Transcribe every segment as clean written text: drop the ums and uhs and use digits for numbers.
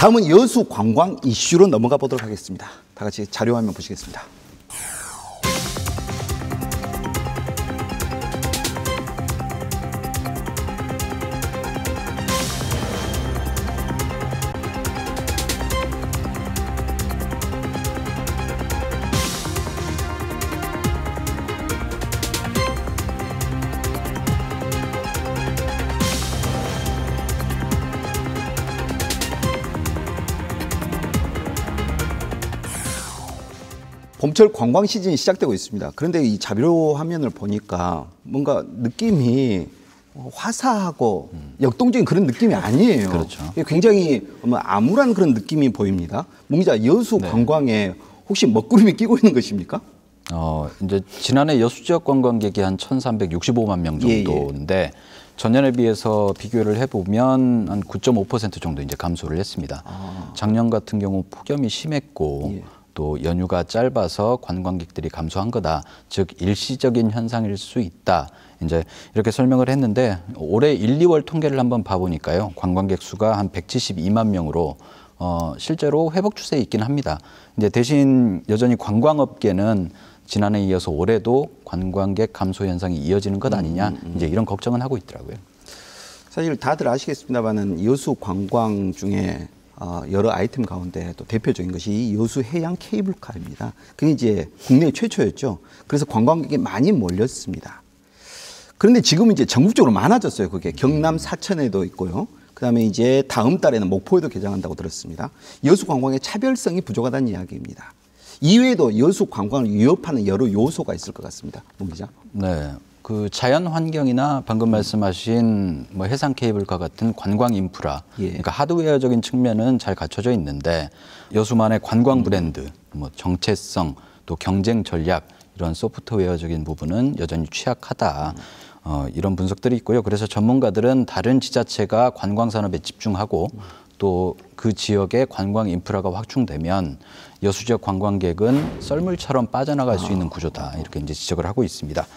다음은 여수 관광 이슈로 넘어가 보도록 하겠습니다. 다 같이 자료 화면 보시겠습니다. 봄철 관광 시즌이 시작되고 있습니다. 그런데 이 자료 화면을 보니까 뭔가 느낌이 화사하고 역동적인 그런 느낌이 아니에요. 그렇죠. 굉장히 암울한 그런 느낌이 보입니다. 문 기자, 여수 네. 관광에 혹시 먹구름이 끼고 있는 것입니까? 이제 지난해 여수 지역 관광객이 한 1,365만 명 정도인데 전년에 비해서 비교를 해보면 한 9.5% 정도 이제 감소를 했습니다. 작년 같은 경우 폭염이 심했고 또 연휴가 짧아서 관광객들이 감소한 거다. 즉 일시적인 현상일 수 있다. 이제 이렇게 설명을 했는데 올해 1, 2월 통계를 한번 봐보니까요. 관광객 수가 한 172만 명으로 실제로 회복 추세에 있긴 합니다. 근데 대신 여전히 관광업계는 지난해에 이어서 올해도 관광객 감소 현상이 이어지는 것 아니냐. 이제 이런 걱정은 하고 있더라고요. 사실 다들 아시겠습니다만은 여수 관광 중에 여러 아이템 가운데 또 대표적인 것이 여수 해양 케이블카입니다. 그게 이제 국내 최초였죠. 그래서 관광객이 많이 몰렸습니다. 그런데 지금은 이제 전국적으로 많아졌어요. 그게 경남 사천에도 있고요. 그다음에 이제 다음 달에는 목포에도 개장한다고 들었습니다. 여수 관광의 차별성이 부족하다는 이야기입니다. 이외에도 여수 관광을 위협하는 여러 요소가 있을 것 같습니다. 문 기자. 네. 그 자연 환경이나 방금 말씀하신 뭐 해상 케이블카 같은 관광 인프라, 그러니까 하드웨어적인 측면은 잘 갖춰져 있는데 여수만의 관광 브랜드, 뭐 정체성, 또 경쟁 전략 이런 소프트웨어적인 부분은 여전히 취약하다. 이런 분석들이 있고요. 그래서 전문가들은 다른 지자체가 관광 산업에 집중하고 또 그 지역의 관광 인프라가 확충되면 여수 지역 관광객은 썰물처럼 빠져나갈 수 있는 구조다. 이렇게 이제 지적을 하고 있습니다.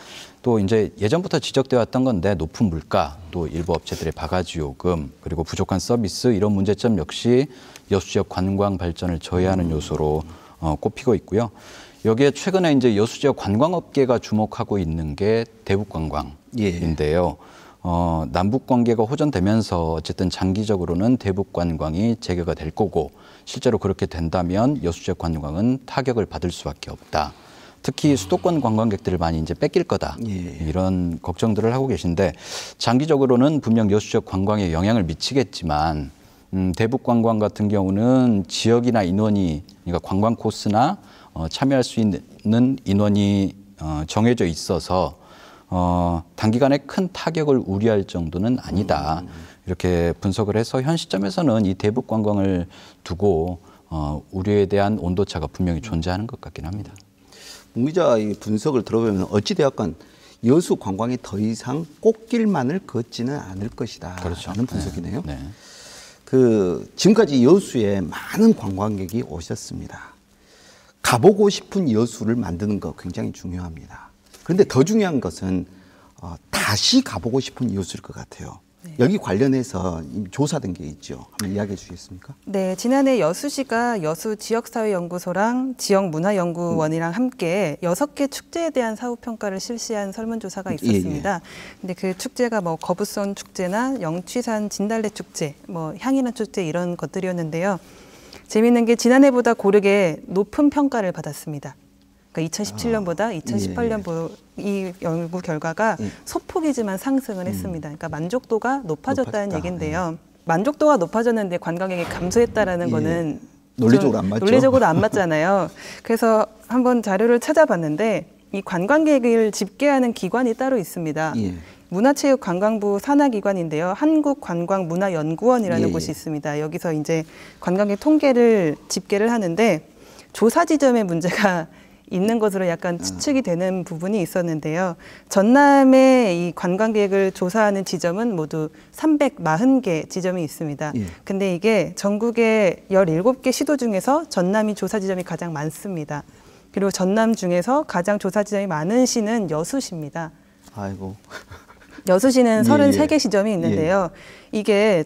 또 이제 예전부터 지적돼 왔던 건데 높은 물가, 또 일부 업체들의 바가지 요금, 그리고 부족한 서비스 이런 문제점 역시 여수 지역 관광 발전을 저해하는 요소로 꼽히고 있고요. 여기에 최근에 이제 여수 지역 관광업계가 주목하고 있는 게 대북 관광인데요. 남북 관계가 호전되면서 어쨌든 장기적으로는 대북 관광이 재개가 될 거고 실제로 그렇게 된다면 여수 지역 관광은 타격을 받을 수밖에 없다. 특히 수도권 관광객들을 많이 이제 뺏길 거다. 이런 걱정들을 하고 계신데 장기적으로는 분명 여수 지역 관광에 영향을 미치겠지만 대북 관광 같은 경우는 지역이나 인원이 그러니까 관광 코스나 참여할 수 있는 인원이 정해져 있어서 단기간에 큰 타격을 우려할 정도는 아니다. 이렇게 분석을 해서 현 시점에서는 이 대북 관광을 두고 우려에 대한 온도차가 분명히 존재하는 것 같긴 합니다. 문 기자의 분석을 들어보면 어찌되었건 여수 관광이 더 이상 꽃길만을 걷지는 않을 것이다. 그렇죠. 라는 분석이네요. 네. 지금까지 여수에 많은 관광객이 오셨습니다. 가보고 싶은 여수를 만드는 거 굉장히 중요합니다. 그런데 더 중요한 것은 다시 가보고 싶은 여수일 것 같아요. 네. 여기 관련해서 조사된 게 있죠. 한번 이야기해 주시겠습니까? 네, 지난해 여수시가 여수 지역사회연구소랑 지역문화연구원이랑 함께 6개 축제에 대한 사후평가를 실시한 설문조사가 있었습니다. 근데 그 축제가 뭐 거부선 축제나 영취산 진달래 축제, 뭐 향인원 축제 이런 것들이었는데요. 재미있는 게 지난해보다 고르게 높은 평가를 받았습니다. 그러니까 2017년보다 2018년 이 연구 결과가 소폭이지만 상승을 했습니다. 그러니까 만족도가 높아졌다는 얘기인데요. 만족도가 높아졌는데 관광객이 감소했다라는 거는 논리적으로 안 맞죠. 논리적으로 안 맞잖아요. 그래서 한번 자료를 찾아봤는데 이 관광객을 집계하는 기관이 따로 있습니다. 문화체육관광부 산하기관인데요. 한국관광문화연구원이라는 곳이 있습니다. 여기서 이제 관광객 통계를 집계를 하는데 조사 지점에 문제가 있는 것으로 약간 추측이 되는 부분이 있었는데요. 전남의 이 관광객을 조사하는 지점은 모두 340개 지점이 있습니다. 근데 이게 전국의 17개 시도 중에서 전남이 조사 지점이 가장 많습니다. 그리고 전남 중에서 가장 조사 지점이 많은 시는 여수시입니다. 아이고. 여수시는 33개 시점이 있는데요. 이게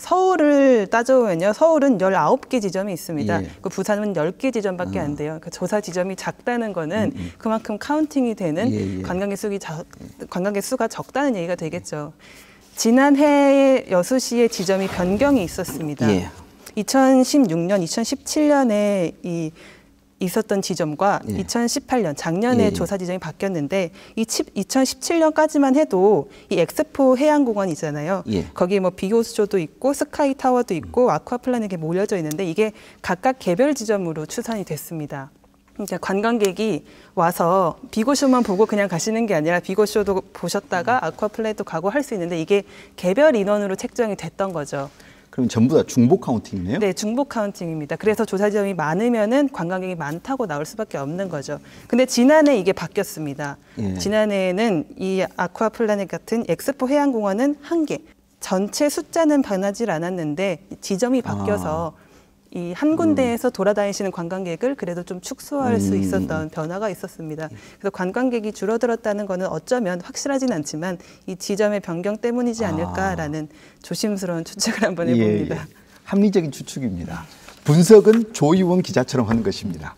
서울을 따져보면요. 서울은 19개 지점이 있습니다. 그 부산은 10개 지점밖에 안 돼요. 그 조사 지점이 작다는 거는 그만큼 카운팅이 되는 관광객 수가 적다는 얘기가 되겠죠. 지난해 여수시의 지점이 변경이 있었습니다. 2016년, 2017년에 있었던 지점과 2018년 작년에 조사 지점이 바뀌었는데 이 2017년까지만 해도 이 엑스포 해양공원이잖아요. 거기 뭐 비호수조도 있고 스카이 타워도 있고 아쿠아플라넷이 몰려져 있는데 이게 각각 개별 지점으로 추산이 됐습니다. 그러니까 관광객이 와서 비고쇼만 보고 그냥 가시는 게 아니라 비고쇼도 보셨다가 아쿠아플라넷도 가고 할 수 있는데 이게 개별 인원으로 책정이 됐던 거죠. 그럼 전부 다 중복 카운팅이네요? 네, 중복 카운팅입니다. 그래서 조사 지점이 많으면은 관광객이 많다고 나올 수밖에 없는 거죠. 근데 지난해 이게 바뀌었습니다. 지난해에는 이 아쿠아플라넷 같은 엑스포 해양공원은 1개. 전체 숫자는 변하지 않았는데 지점이 바뀌어서 이 한 군데에서 돌아다니시는 관광객을 그래도 좀 축소할 수 있었던 변화가 있었습니다. 그래서 관광객이 줄어들었다는 거는 어쩌면 확실하진 않지만 이 지점의 변경 때문이지 않을까라는 조심스러운 추측을 한번 해봅니다. 합리적인 추측입니다. 분석은 조희원 기자처럼 하는 것입니다.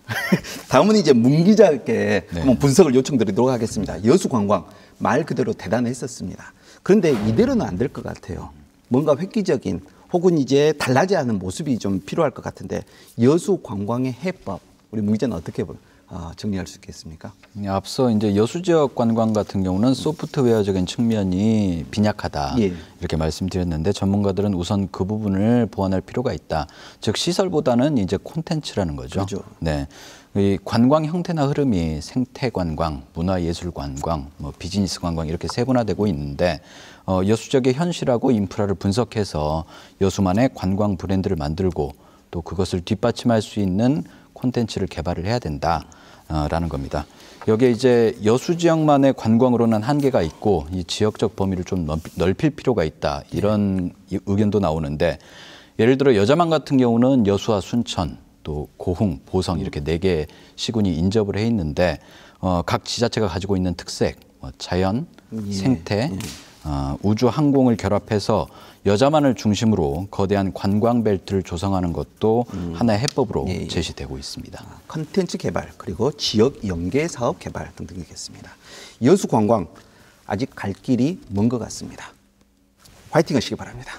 다음은 이제 문 기자께 한번 분석을 요청드리도록 하겠습니다. 여수 관광 말 그대로 대단했었습니다. 그런데 이대로는 안 될 것 같아요. 뭔가 획기적인 혹은 이제 달라져야 하는 모습이 좀 필요할 것 같은데 여수 관광의 해법 우리 문 기자는 어떻게 정리할 수 있겠습니까? 앞서 이제 여수 지역 관광 같은 경우는 소프트웨어적인 측면이 빈약하다 이렇게 말씀드렸는데 전문가들은 우선 그 부분을 보완할 필요가 있다. 즉 시설보다는 이제 콘텐츠라는 거죠. 그렇죠. 네. 이 관광 형태나 흐름이 생태 관광, 문화예술 관광, 뭐 비즈니스 관광 이렇게 세분화되고 있는데 여수 지역의 현실하고 인프라를 분석해서 여수만의 관광 브랜드를 만들고 또 그것을 뒷받침할 수 있는 콘텐츠를 개발을 해야 된다라는 겁니다. 여기에 이제 여수 지역만의 관광으로는 한계가 있고 이 지역적 범위를 좀 넓힐 필요가 있다 이런 의견도 나오는데 예를 들어 여자만 같은 경우는 여수와 순천 또 고흥, 보성 이렇게 4개 시군이 인접을 해 있는데 각 지자체가 가지고 있는 특색, 자연, 생태, 우주 항공을 결합해서 여자만을 중심으로 거대한 관광 벨트를 조성하는 것도 하나의 해법으로 제시되고 있습니다. 컨텐츠 개발 그리고 지역 연계 사업 개발 등등이겠습니다. 여수 관광 아직 갈 길이 먼 것 같습니다. 화이팅 하시기 바랍니다.